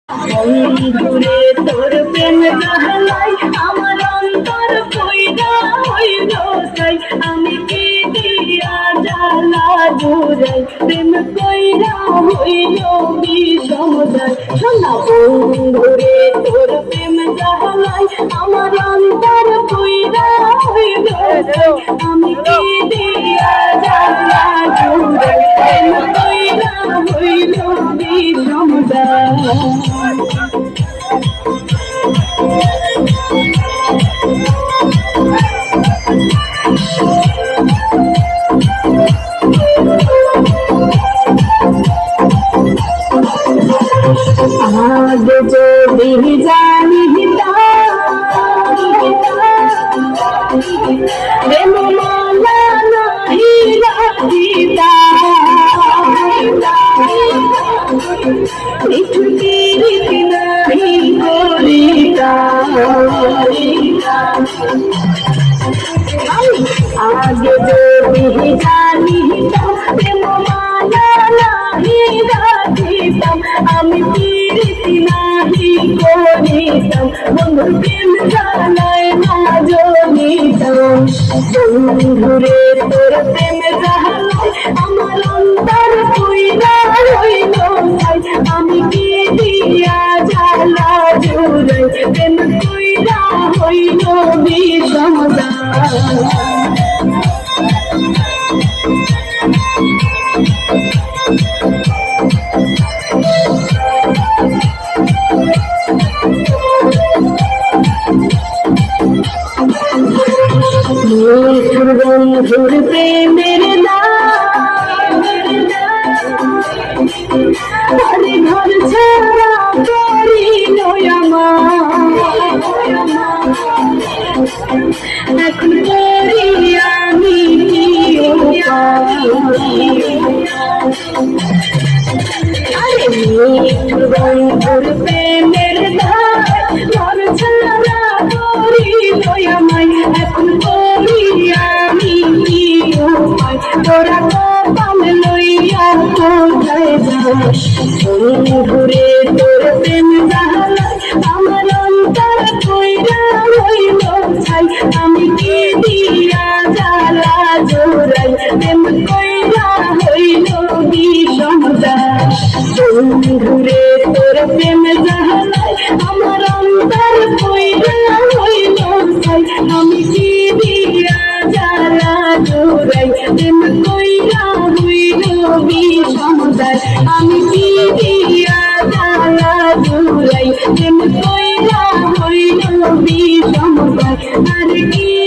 বন্ধুরে তোর প্রেম জাহালাই আমার অন্তর কইরা হইল তাই আমি কি দিয়া জ্বালা জুড়াই প্রেম কইরা হইল বিষমদাই শোনা বন্ধুরে তোর প্রেম জাহালাই আমার অন্তর কইরা হইল তাই আমি কি দিয়া জ্বালা জুড়াই প্রেম কইরা হইল বিষমদাই आगे जो भी जानी रे माला नहीं राजीता नहीं गोरीता आगे जो भी जानी रे माला नहीं राजीता আমি প্রীতি নাহি করিতাম বন্ধুর প্রেম জানাই না জনিতাম বন্ধুরে তোর প্রেম জানাই আমার অন্তর কইরা হইল তাই আমি কি দিয়া জ্বালা জুড়াই প্রেম কইরা হইল বিষমদাই বন্ধুর প্রেমের আরে ঘর ছাড়া করিল এখন করি আমি আরে বন্ধুর প্রেমের ঘর ছাড়া করিল আমায় এখন তোরা কপাল লইয়া কোথায় যাস বন্ধুরে তোর প্রেম জাহালাই আমার অন্তর কইরা হইল ছাই আমি কি দিয়া জ্বালা জোড়াই প্রেম কইরা হইল বিষমদাই বন্ধুরে তোর প্রেম জাহালাই আমার অন্তর কইরা হইল ছাই আমি কি দিয়া জ্বালা জোড়াই প্রেম কইরা হইল বিষমদাই আমি কি দিয়া জ্বালা জোড়াই প্রেম কইরা হইল বিষমদাই আর কি